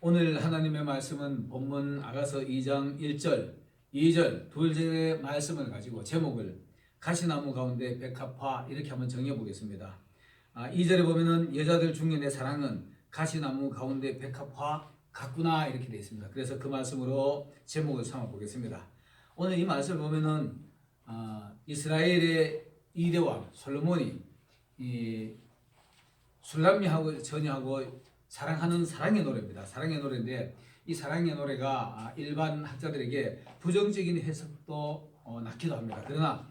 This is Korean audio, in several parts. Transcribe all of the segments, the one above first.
오늘 하나님의 말씀은 본문 아가서 2장 1절, 2절, 두 절의 말씀을 가지고 제목을 가시나무 가운데 백합화 이렇게 한번 정해 보겠습니다. 2절에 보면은 여자들 중에 내 사랑은 가시나무 가운데 백합화 같구나 이렇게 되어 있습니다. 그래서 그 말씀으로 제목을 삼아 보겠습니다. 오늘 이 말씀을 보면은 이스라엘의 2대 왕 솔로몬이 이 술람미하고 전이하고 사랑하는 사랑의 노래입니다. 사랑의 노래인데 이 사랑의 노래가 일반 학자들에게 부정적인 해석도 낳기도 합니다. 그러나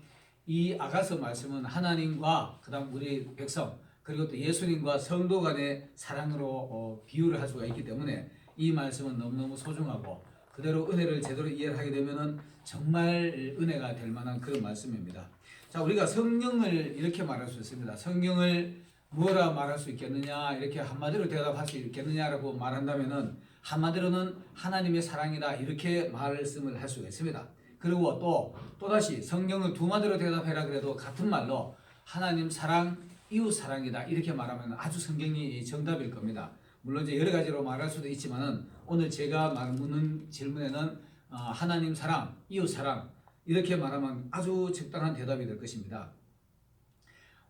이 아가서 말씀은 하나님과 그다음 우리 백성 그리고 또 예수님과 성도 간의 사랑으로 비유를 할 수가 있기 때문에 이 말씀은 너무너무 소중하고 그대로 은혜를 제대로 이해를 하게 되면은 정말 은혜가 될 만한 그런 말씀입니다. 자, 우리가 성경을 이렇게 말할 수 있습니다. 성경을 뭐라 말할 수 있겠느냐, 이렇게 한마디로 대답할 수 있겠느냐라고 말한다면은 한마디로는 하나님의 사랑이다 이렇게 말씀을 할 수가 있습니다. 그리고 또다시 성경을 두 마디로 대답해라 그래도 같은 말로 하나님 사랑, 이웃 사랑이다 이렇게 말하면 아주 성경이 정답일 겁니다. 물론 이제 여러 가지로 말할 수도 있지만은 오늘 제가 묻는 질문에는 하나님 사랑, 이웃 사랑 이렇게 말하면 아주 적당한 대답이 될 것입니다.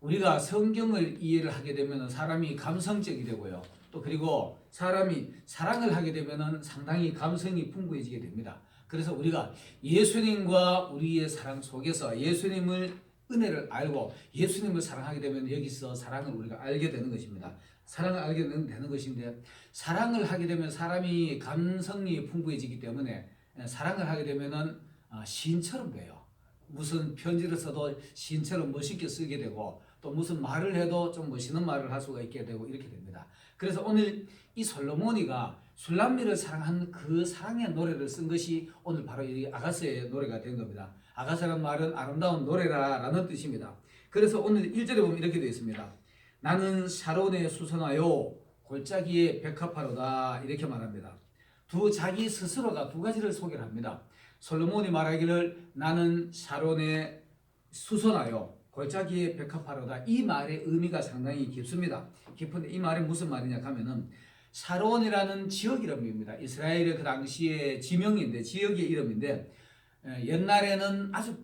우리가 성경을 이해를 하게 되면 사람이 감성적이 되고요. 또 그리고 사람이 사랑을 하게 되면 상당히 감성이 풍부해지게 됩니다. 그래서 우리가 예수님과 우리의 사랑 속에서 예수님을 은혜를 알고 예수님을 사랑하게 되면 여기서 사랑을 우리가 알게 되는 것입니다. 사랑을 알게 되는 것인데 사랑을 하게 되면 사람이 감성이 풍부해지기 때문에 사랑을 하게 되면은 시인처럼 돼요. 무슨 편지를 써도 시인처럼 멋있게 쓰게 되고 또 무슨 말을 해도 좀 멋있는 말을 할 수가 있게 되고 이렇게 됩니다. 그래서 오늘 이 솔로몬이가 술람미를 사랑한 그 사랑의 노래를 쓴 것이 오늘 바로 이 아가서의 노래가 된 겁니다. 아가서란 말은 아름다운 노래라는 뜻입니다. 그래서 오늘 1절에 보면 이렇게 되어 있습니다. 나는 샤론의 수선화요 골짜기의 백합화로다 이렇게 말합니다. 자기 스스로가 두 가지를 소개를 합니다. 솔로몬이 말하기를 나는 샤론의 수선화요 골짜기의 백합화로다. 이 말의 의미가 상당히 깊습니다. 깊은데 이 말이 무슨 말이냐 하면은 샤론이라는 지역 이름입니다. 이스라엘의 그 당시의 지명인데 지역의 이름인데 옛날에는 아주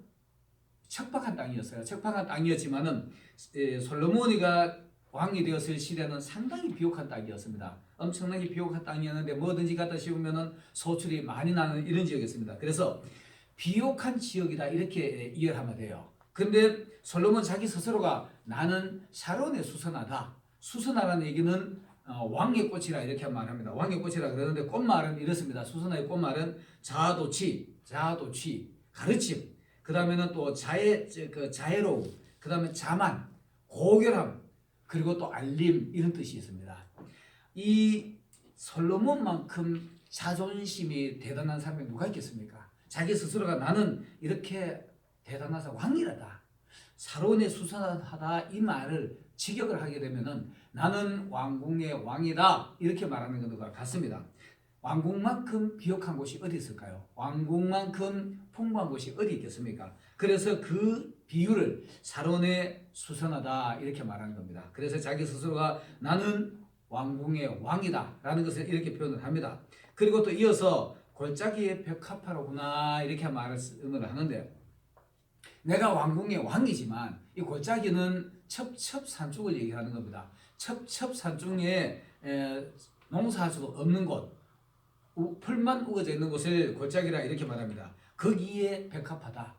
척박한 땅이었어요. 척박한 땅이었지만은 솔로몬이가 왕이 되었을 시대는 상당히 비옥한 땅이었습니다. 엄청나게 비옥한 땅이었는데 뭐든지 갖다 씌우면은 소출이 많이 나는 이런 지역이었습니다. 그래서 비옥한 지역이다 이렇게 이해하면 돼요. 근데 솔로몬 자기 스스로가 나는 샤론의 수선화다. 수선화라는 얘기는 왕의 꽃이라 이렇게 말합니다. 왕의 꽃이라 그러는데 꽃말은 이렇습니다. 수선화의 꽃말은 자아도취, 가르침, 그 다음에는 또 자애로움, 그 다음에 자만, 고결함, 그리고 또 알림 이런 뜻이 있습니다. 이 솔로몬만큼 자존심이 대단한 사람이 누가 있겠습니까? 자기 스스로가 나는 이렇게 대단하사 왕이라다. 샤론의 수선하다 이 말을 직역을 하게 되면은 나는 왕궁의 왕이다 이렇게 말하는 것과 같습니다. 왕궁만큼 비옥한 곳이 어디 있을까요? 왕궁만큼 풍부한 곳이 어디 있겠습니까? 그래서 그 비유를 샤론의 수선하다 이렇게 말하는 겁니다. 그래서 자기 스스로가 나는 왕궁의 왕이다 라는 것을 이렇게 표현을 합니다. 그리고 또 이어서 골짜기의 백합화로구나 이렇게 말을 하는데 내가 왕궁의 왕이지만 이 골짜기는 첩첩산중을 얘기하는 겁니다. 첩첩산중에 농사할 수도 없는 곳, 풀만 우거져 있는 곳을 골짜기라 이렇게 말합니다. 거기에 백합화다.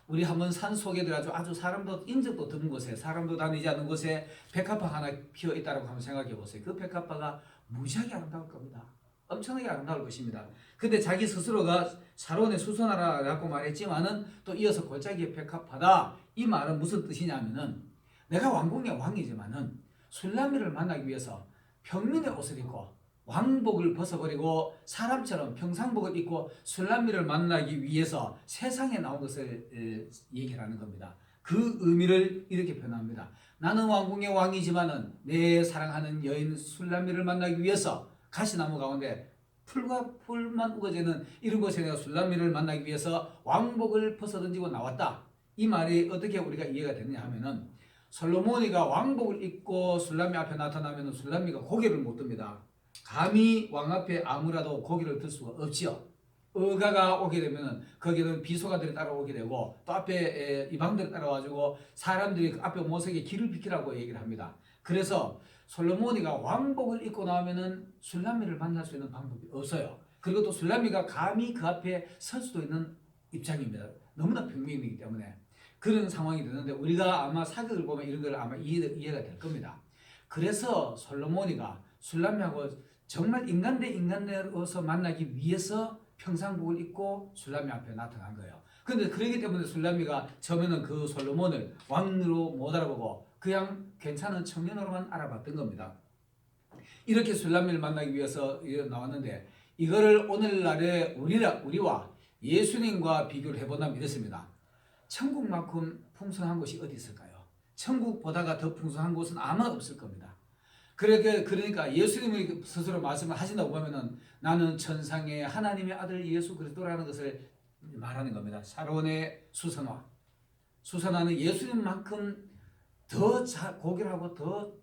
우리 한번 산 속에 들어가서 아주 사람도 인적도 드문 곳에 사람도 다니지 않는 곳에 백합화 하나 피어 있다고 한번 생각해 보세요. 그 백합화가 무지하게 아름다울 겁니다. 엄청나게 아름다울 것입니다. 근데 자기 스스로가 샤론의 수선화라고 말했지만은 또 이어서 골짜기의 백합화다. 이 말은 무슨 뜻이냐면은 내가 왕궁의 왕이지만은 술람미를 만나기 위해서 평민의 옷을 입고 왕복을 벗어버리고 사람처럼 평상복을 입고 술람미를 만나기 위해서 세상에 나온 것을 얘기하는 겁니다. 그 의미를 이렇게 표현합니다. 나는 왕궁의 왕이지만은 내 사랑하는 여인 술람미를 만나기 위해서 가시나무 가운데 풀과 풀만 우거지는 이런 곳에 내가 술람미를 만나기 위해서 왕복을 벗어던지고 나왔다. 이 말이 어떻게 우리가 이해가 되느냐 하면은 솔로몬이가 왕복을 입고 술람미 앞에 나타나면 술람미가 고개를 못 듭니다. 감히 왕 앞에 아무라도 고기를 들 수가 없지요. 의가가 오게 되면 거기는 비소가들이 따라오게 되고 또 앞에 이방들이 따라와가지고 사람들이 그 앞에 모색에 길을 비키라고 얘기를 합니다. 그래서 솔로몬이가 왕복을 입고 나오면은 술람미를 만날 수 있는 방법이 없어요. 그리고 또 술람미가 감히 그 앞에 설 수도 있는 입장입니다. 너무나 평민이기 때문에 그런 상황이 되는데 우리가 아마 사극을 보면 이런 걸 아마 이해가 될 겁니다. 그래서 솔로몬이가 술람미하고 정말 인간 대 인간으로서 만나기 위해서 평상복을 입고 술람미 앞에 나타난 거예요. 그런데 그러기 때문에 술람미가 처음에는 그 솔로몬을 왕으로 못 알아보고 그냥 괜찮은 청년으로만 알아봤던 겁니다. 이렇게 술람미를 만나기 위해서 나왔는데 이거를 오늘날의 우리와 예수님과 비교를 해본다면 이렇습니다. 천국만큼 풍성한 곳이 어디 있을까요? 천국보다가 더 풍성한 곳은 아마 없을 겁니다. 그러니까 예수님이 스스로 말씀을 하신다고 보면은 나는 천상의 하나님의 아들 예수 그리스도라는 것을 말하는 겁니다. 사론의 수선화. 수선화는 예수님만큼 더 고결하고 더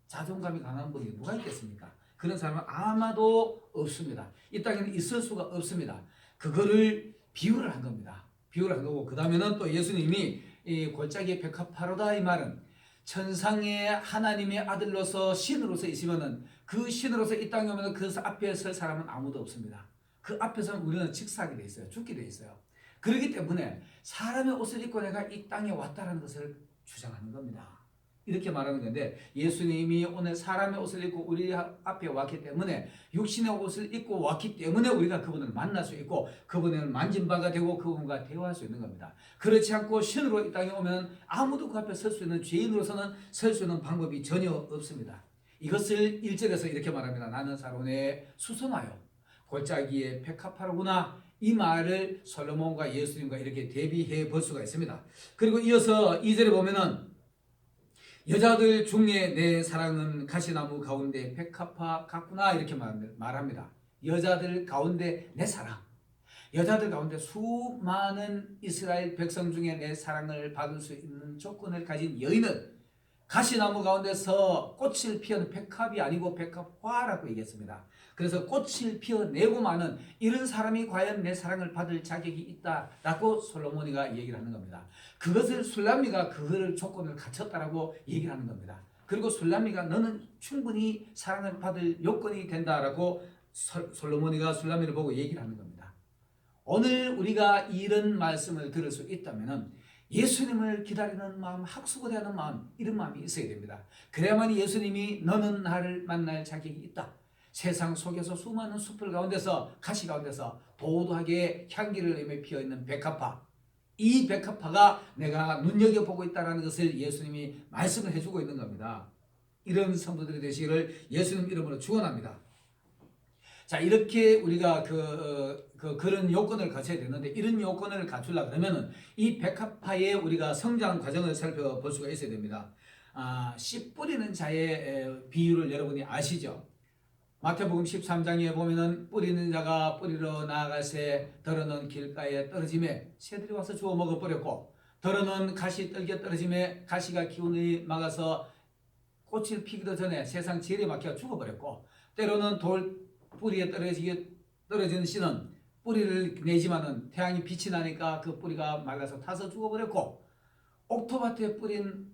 자존감이 강한 분이 누가 있겠습니까? 그런 사람은 아마도 없습니다. 이 땅에는 있을 수가 없습니다. 그거를 비유를 한 겁니다. 비유를 한 거고 그 다음에는 또 예수님이 이 골짜기의 백합화로다 이 말은 천상의 하나님의 아들로서 신으로서 있으면은 그 신으로서 이 땅에 오면 그 앞에 설 사람은 아무도 없습니다. 그 앞에서는 우리는 직사하게 돼 있어요. 죽게 돼 있어요. 그렇기 때문에 사람의 옷을 입고 내가 이 땅에 왔다라는 것을 주장하는 겁니다. 이렇게 말하는 건데 예수님이 오늘 사람의 옷을 입고 우리 앞에 왔기 때문에 육신의 옷을 입고 왔기 때문에 우리가 그분을 만날 수 있고 그분을 만진 바가 되고 그분과 대화할 수 있는 겁니다. 그렇지 않고 신으로 이 땅에 오면 아무도 그 앞에 설 수 있는 죄인으로서는 설 수 있는 방법이 전혀 없습니다. 이것을 1절에서 이렇게 말합니다. 나는 사론의 수선화요 골짜기의 백합화로구나. 이 말을 솔로몬과 예수님과 이렇게 대비해 볼 수가 있습니다. 그리고 이어서 2절에 보면은 여자들 중에 내 사랑은 가시나무 가운데 백합화 같구나 이렇게 말합니다. 여자들 가운데 내 사랑. 여자들 가운데 수많은 이스라엘 백성 중에 내 사랑을 받을 수 있는 조건을 가진 여인은 가시나무 가운데서 꽃을 피운 백합이 아니고 백합화라고 얘기했습니다. 그래서 꽃을 피어내고만은 이런 사람이 과연 내 사랑을 받을 자격이 있다라고 솔로몬이가 얘기를 하는 겁니다. 그것을 술람미가 그거를 조건을 갖췄다라고 얘기를 하는 겁니다. 그리고 술람미가 너는 충분히 사랑을 받을 요건이 된다라고 솔로몬이가 술람미를 보고 얘기를 하는 겁니다. 오늘 우리가 이런 말씀을 들을 수 있다면은 예수님을 기다리는 마음, 학수고대하는 마음, 이런 마음이 있어야 됩니다. 그래야만 예수님이 너는 나를 만날 자격이 있다. 세상 속에서 수많은 숲을 가운데서 가시 가운데서 도도하게 향기를 내며 피어있는 백합화, 이 백합화가 내가 눈여겨보고 있다는 것을 예수님이 말씀을 해주고 있는 겁니다. 이런 성도들이 되시기를 예수님 이름으로 축원합니다. 자, 이렇게 우리가 그런 요건을 갖춰야 되는데 이런 요건을 갖추려고 그러면은 이 백합화의 우리가 성장 과정을 살펴볼 수가 있어야 됩니다. 씨 뿌리는 자의 비유를 여러분이 아시죠? 마태복음 13장에 보면은 뿌리는 자가 뿌리러 나아가세 더러는 길가에 떨어짐에 새들이 와서 주워 먹어버렸고 더러는 가시 떨기에 떨어짐에 가시가 기운이 막아서 꽃을 피기도 전에 세상 재리에 막혀 죽어버렸고 때로는 돌 뿌리에 떨어지는 씨는 뿌리를 내지만은 태양이 빛이 나니까 그 뿌리가 말라서 타서 죽어버렸고 옥토밭에 뿌린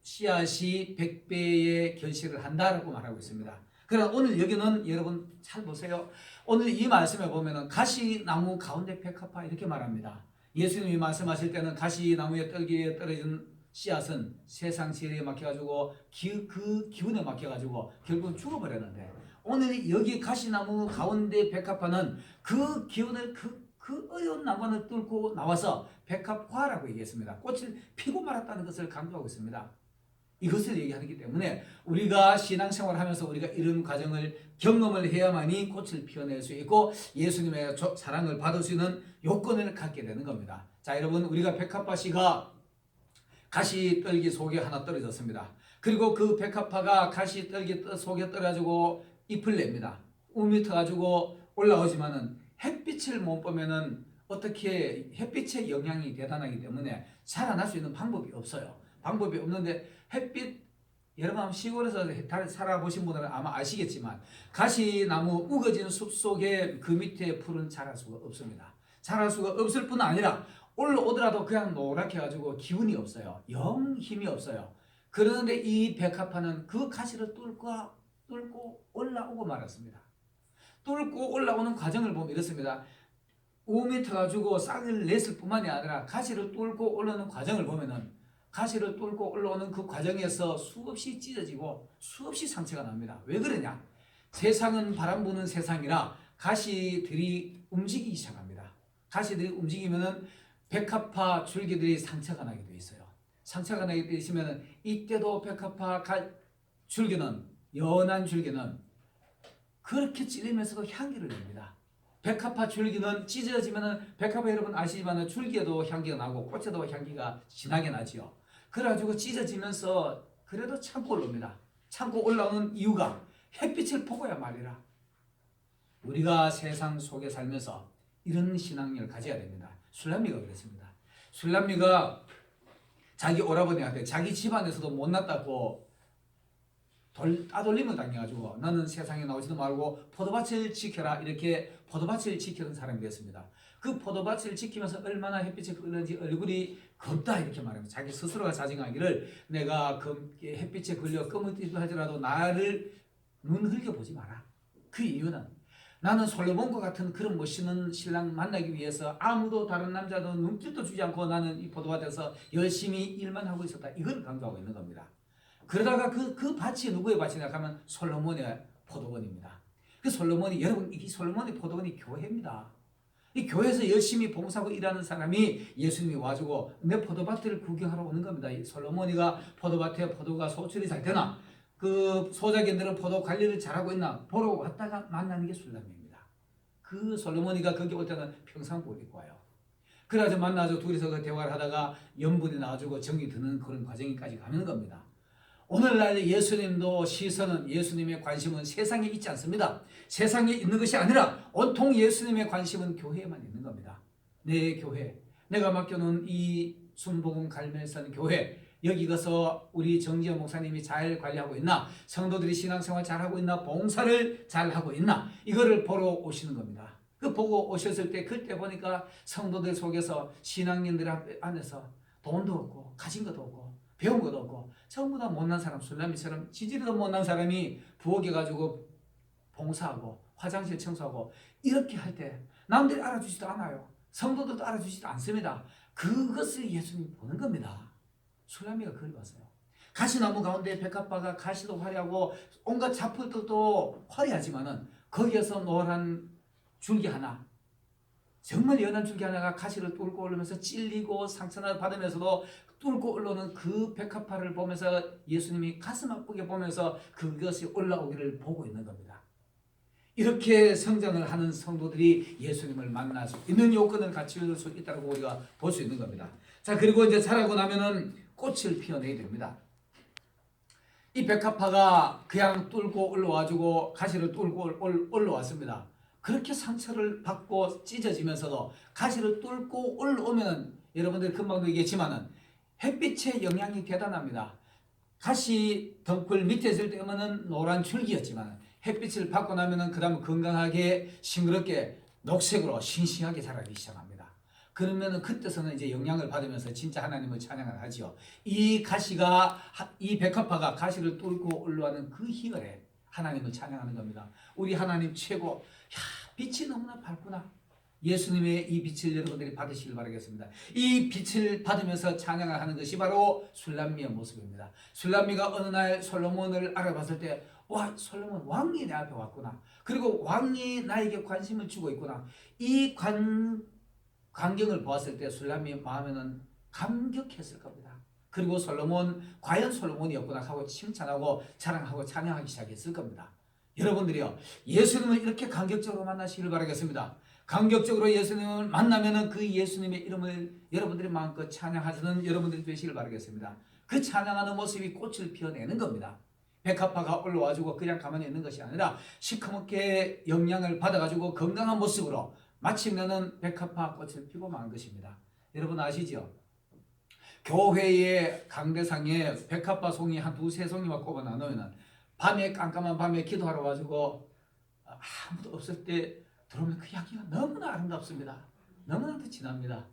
씨앗이 100배의 결실을 한다라고 말하고 있습니다. 그러나 오늘 여기는 여러분 잘 보세요. 오늘 이 말씀에 보면은 가시나무 가운데 백합화 이렇게 말합니다. 예수님이 말씀하실 때는 가시나무의 떨기에 떨어진 씨앗은 세상 재리에 막혀가지고 그 기운에 막혀가지고 결국은 죽어버렸는데 오늘 여기 가시나무 가운데 백합화는 그 기운을 그 어려운 난관을 뚫고 나와서 백합화라고 얘기했습니다. 꽃을 피고 말았다는 것을 강조하고 있습니다. 이것을 얘기하기 때문에 우리가 신앙생활을 하면서 우리가 이런 과정을 경험을 해야만이 꽃을 피워낼 수 있고 예수님의 사랑을 받을 수 있는 요건을 갖게 되는 겁니다. 자, 여러분 우리가 백합화씨가 가시떨기 속에 하나 떨어졌습니다. 그리고 그 백합화가 가시떨기 속에 떨어지고 잎을 냅니다. 움이 터가지고 올라오지만은 햇빛을 못 보면은 어떻게 햇빛의 영향이 대단하기 때문에 살아날 수 있는 방법이 없어요. 방법이 없는데 햇빛 여러분 아마 시골에서 살아보신 분들은 아마 아시겠지만 가시나무 우거진 숲 속에 그 밑에 풀은 자랄 수가 없습니다. 자랄 수가 없을 뿐 아니라 올라오더라도 그냥 노랗게 가지고 기운이 없어요. 영 힘이 없어요. 그런데 이 백합화는 그 가시를 뚫고 올라오고 말았습니다. 뚫고 올라오는 과정을 보면 이렇습니다. 5m 가지고 싹을 냈을 뿐만이 아니라 가시를 뚫고 올라오는 과정을 보면은 가시를 뚫고 올라오는 그 과정에서 수없이 찢어지고 수없이 상처가 납니다. 왜 그러냐? 세상은 바람 부는 세상이라 가시들이 움직이기 시작합니다. 가시들이 움직이면은 백합화 줄기들이 상처가 나게 돼 있어요. 상처가 나게 돼 있으면 이때도 백합화 줄기는 연한 줄기는 그렇게 찔리면서도 향기를 냅니다. 백합화 줄기는 찢어지면은 백합화 여러분 아시지만 줄기에도 향기가 나고 꽃에도 향기가 진하게 나지요. 그래가지고 찢어지면서 그래도 참고 올라옵니다. 참고 올라오는 이유가 햇빛을 보고야 말이라. 우리가 세상 속에 살면서 이런 신앙력을 가져야 됩니다. 술람미가 그랬습니다. 술람미가 자기 오라버니한테 자기 집안에서도 못났다고 따돌림을 당해가지고 너는 세상에 나오지도 말고 포도밭을 지켜라 이렇게 포도밭을 지키는 사람이 됐습니다. 그 포도밭을 지키면서 얼마나 햇빛이 걸리는지 얼굴이 검다 이렇게 말합니다. 자기 스스로가 자증하기를 내가 햇빛에 걸려 검은띠도 하더라도 나를 눈 흘겨보지 마라. 그 이유는 나는 솔로몬과 같은 그런 멋있는 신랑 만나기 위해서 아무도 다른 남자도 눈길도 주지 않고 나는 이 포도밭에서 열심히 일만 하고 있었다. 이걸 강조하고 있는 겁니다. 그러다가 그 밭이 누구의 밭이냐 하면 솔로몬의 포도원입니다. 그 솔로몬이 여러분 이 솔로몬의 포도원이 교회입니다. 이 교회에서 열심히 봉사하고 일하는 사람이 예수님이 와주고 내 포도밭을 구경하러 오는 겁니다. 이 솔로몬이가 포도밭에 포도가 소출이 잘 되나 그 소작견들은 포도 관리를 잘하고 있나 보러 왔다가 만나는 게 술람입니다. 그 솔로몬이가 거기 올 때는 평상복을 입고 와요. 그래가지고 만나서 둘이서 그 대화를 하다가 염분이 나와주고 정이 드는 그런 과정까지 가는 겁니다. 오늘날 예수님도 시선은 예수님의 관심은 세상에 있지 않습니다. 세상에 있는 것이 아니라 온통 예수님의 관심은 교회에만 있는 겁니다. 내 교회, 내가 맡겨놓은 이 순복음 갈멜산 교회 여기 가서 우리 정지현 목사님이 잘 관리하고 있나 성도들이 신앙생활 잘하고 있나 봉사를 잘하고 있나 이거를 보러 오시는 겁니다. 그 보고 오셨을 때 그때 보니까 성도들 속에서 신앙인들 안에서 돈도 없고 가진 것도 없고 배운 것도 없고 전부 다 못난 사람 술람이처럼 지지리도 못난 사람이 부엌에 가지고 봉사하고 화장실 청소하고 이렇게 할 때 남들이 알아주지도 않아요. 성도들도 알아주지도 않습니다. 그것을 예수님이 보는 겁니다. 술람이가 그걸 봤어요. 가시나무 가운데 백합화가 가시도 화려하고 온갖 잡풀들도 화려하지만은 거기에서 노란 줄기 하나 정말 연한 줄기 하나가 가시를 뚫고 올라오면서 찔리고 상처나 받으면서도 뚫고 올라오는 그 백합화를 보면서 예수님이 가슴 아프게 보면서 그것이 올라오기를 보고 있는 겁니다. 이렇게 성장을 하는 성도들이 예수님을 만날 수 있는 요건을 갖출 수 있다고 우리가 볼 수 있는 겁니다. 자, 그리고 이제 자라고 나면은 꽃을 피워내야 됩니다. 이 백합화가 그냥 뚫고 올라와주고 가시를 뚫고 올라왔습니다. 그렇게 상처를 받고 찢어지면서도 가시를 뚫고 올라오면 여러분들 금방도 얘기했지만은 햇빛의 영향이 대단합니다. 가시 덩굴 밑에 있을 때는 노란 줄기였지만 햇빛을 받고 나면은 그 다음 건강하게 싱그럽게 녹색으로 싱싱하게 자라기 시작합니다. 그러면은 그때서는 이제 영향을 받으면서 진짜 하나님을 찬양을 하지요. 이 가시가 이 백합화가 가시를 뚫고 올라가는 그 희열에 하나님을 찬양하는 겁니다. 우리 하나님 최고. 야, 빛이 너무나 밝구나. 예수님의 이 빛을 여러분들이 받으시길 바라겠습니다. 이 빛을 받으면서 찬양을 하는 것이 바로 술람미의 모습입니다. 술람미가 어느 날 솔로몬을 알아봤을 때 와, 솔로몬 왕이 내 앞에 왔구나. 그리고 왕이 나에게 관심을 주고 있구나. 이 광경을 보았을 때 술람미의 마음에는 감격했을 겁니다. 그리고 솔로몬 과연 솔로몬이었구나 하고 칭찬하고 자랑하고 찬양하기 시작했을 겁니다. 여러분들이요 예수님을 이렇게 감격적으로 만나시길 바라겠습니다. 감격적으로 예수님을 만나면은 그 예수님의 이름을 여러분들이 마음껏 찬양하시는 여러분들이 되시길 바라겠습니다. 그 찬양하는 모습이 꽃을 피워내는 겁니다. 백합화가 올라와주고 그냥 가만히 있는 것이 아니라 시커멓게 영향을 받아가지고 건강한 모습으로 마침내는 백합화 꽃을 피고 만 것입니다. 여러분 아시죠? 교회의 강대상에 백합화 송이 한 두세 송이만 꼽아 놔놓으면 밤에 깜깜한 밤에 기도하러 가지고 아무도 없을 때 들어오면 그 향기가 너무나 아름답습니다. 너무나도 진합니다.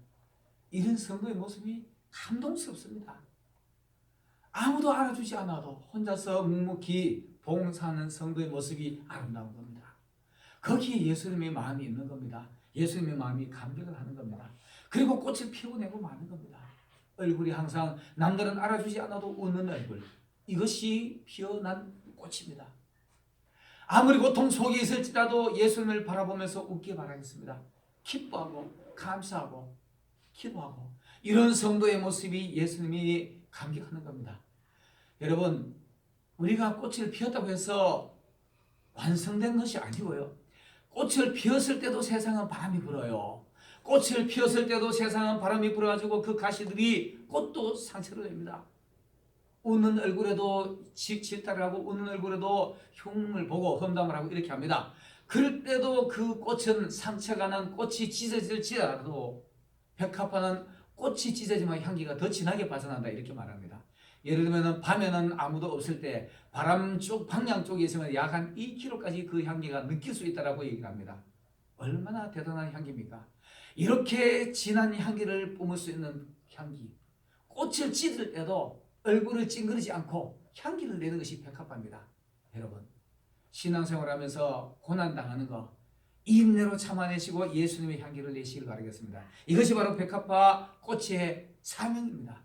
이런 성도의 모습이 감동스럽습니다. 아무도 알아주지 않아도 혼자서 묵묵히 봉사하는 성도의 모습이 아름다운 겁니다. 거기에 예수님의 마음이 있는 겁니다. 예수님의 마음이 감격을 하는 겁니다. 그리고 꽃을 피워내고 마는 겁니다. 얼굴이 항상 남들은 알아주지 않아도 웃는 얼굴, 이것이 피어난 꽃입니다. 아무리 고통 속에 있을지라도 예수님을 바라보면서 웃기 바라겠습니다. 기뻐하고 감사하고 기도하고, 이런 성도의 모습이 예수님이 감격하는 겁니다. 여러분, 우리가 꽃을 피웠다고 해서 완성된 것이 아니고요, 꽃을 피웠을 때도 세상은 바람이 불어요. 꽃을 피웠을 때도 세상은 바람이 불어가지고 그 가시들이 꽃도 상처를 냅니다. 웃는 얼굴에도 질타를 하고 웃는 얼굴에도 흉을 보고 험담을 하고 이렇게 합니다. 그럴 때도 그 꽃은 상처가 난 꽃이 찢어질지라도 백합화는 꽃이 찢어지면 향기가 더 진하게 발산한다, 이렇게 말합니다. 예를 들면 밤에는 아무도 없을 때 바람 쪽 방향 쪽에 있으면 약 한 2km까지 그 향기가 느낄 수 있다라고 얘기를 합니다. 얼마나 대단한 향기입니까? 이렇게 진한 향기를 뿜을 수 있는 향기, 꽃을 찢을 때도 얼굴을 찡그리지 않고 향기를 내는 것이 백합화입니다. 여러분, 신앙생활하면서 고난당하는 거 인내로 참아내시고 예수님의 향기를 내시길 바라겠습니다. 이것이 바로 백합화 꽃의 사명입니다.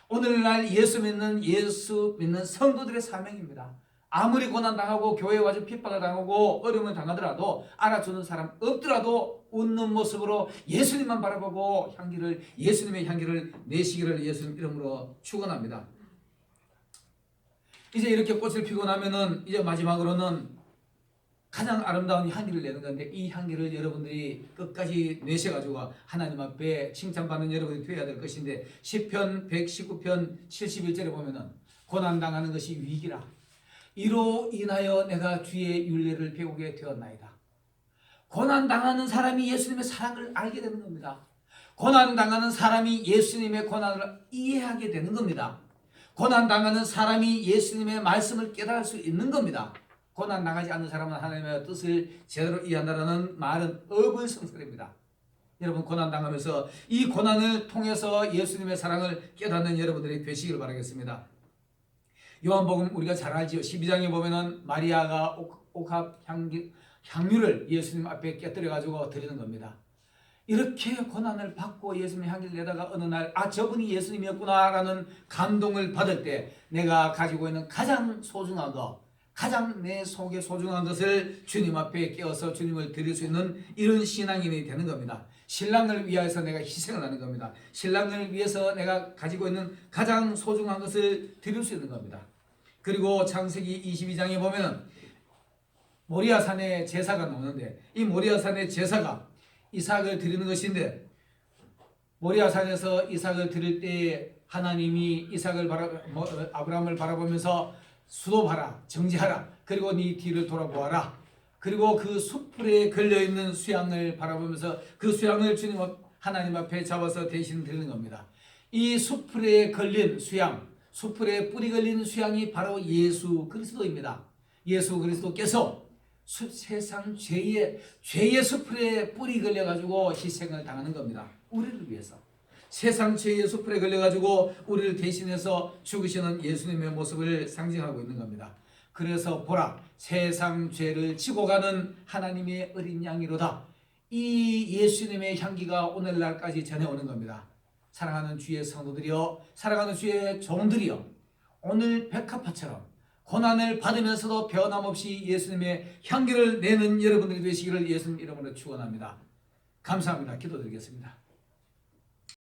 오늘날 예수 믿는 성도들의 사명입니다. 아무리 고난당하고 교회에 와서 핍박을 당하고 어려움을 당하더라도 알아주는 사람 없더라도 웃는 모습으로 예수님만 바라보고 예수님의 향기를 내시기를 예수님 이름으로 축원합니다. 이제 이렇게 꽃을 피고 나면은 이제 마지막으로는 가장 아름다운 향기를 내는 건데, 이 향기를 여러분들이 끝까지 내셔가지고 하나님 앞에 칭찬받는 여러분이 되어야 될 것인데, 시편 119편 71절에 보면은 고난당하는 것이 위기라. 이로 인하여 내가 주의 율례를 배우게 되었나이다. 고난당하는 사람이 예수님의 사랑을 알게 되는 겁니다. 고난당하는 사람이 예수님의 고난을 이해하게 되는 겁니다. 고난당하는 사람이 예수님의 말씀을 깨달을 수 있는 겁니다. 고난당하지 않는 사람은 하나님의 뜻을 제대로 이해한다는 말은 어불성설입니다. 여러분, 고난당하면서 이 고난을 통해서 예수님의 사랑을 깨닫는 여러분들이 되시길 바라겠습니다. 요한복음 우리가 잘 알지요. 12장에 보면은 마리아가 옥합 향유를 예수님 앞에 깨뜨려 가지고 드리는 겁니다. 이렇게 고난을 받고 예수님의 향기를 내다가 어느 날 저분이 예수님이었구나라는 감동을 받을 때 내가 가지고 있는 가장 소중한 것, 가장 내 속에 소중한 것을 주님 앞에 깨어서 주님을 드릴 수 있는 이런 신앙인이 되는 겁니다. 신랑을 위해서 내가 희생을 하는 겁니다. 신랑을 위해서 내가 가지고 있는 가장 소중한 것을 드릴 수 있는 겁니다. 그리고 창세기 22장에 보면은 모리아산에 제사가 나오는데, 이 모리아산의 제사가 이삭을 드리는 것인데, 모리아산에서 이삭을 드릴 때 하나님이 아브라함을 바라보면서 수도하라, 정지하라, 그리고 네 뒤를 돌아보아라, 그리고 그 숯불에 걸려있는 수양을 바라보면서 그 수양을 주님 하나님 앞에 잡아서 대신 드리는 겁니다. 이 숯불에 걸린 수양, 숯불에 뿌리 걸린 수양이 바로 예수 그리스도입니다. 예수 그리스도께서 세상 죄의 숯불에 뿌리 걸려가지고 희생을 당하는 겁니다. 우리를 위해서. 세상 죄의 숯불에 걸려가지고 우리를 대신해서 죽으시는 예수님의 모습을 상징하고 있는 겁니다. 그래서 보라, 세상 죄를 지고 가는 하나님의 어린 양이로다. 이 예수님의 향기가 오늘날까지 전해오는 겁니다. 사랑하는 주의 성도들이여, 사랑하는 주의 종들이여, 오늘 백합화처럼 고난을 받으면서도 변함없이 예수님의 향기를 내는 여러분들이 되시기를 예수님 이름으로 축원합니다. 감사합니다. 기도드리겠습니다.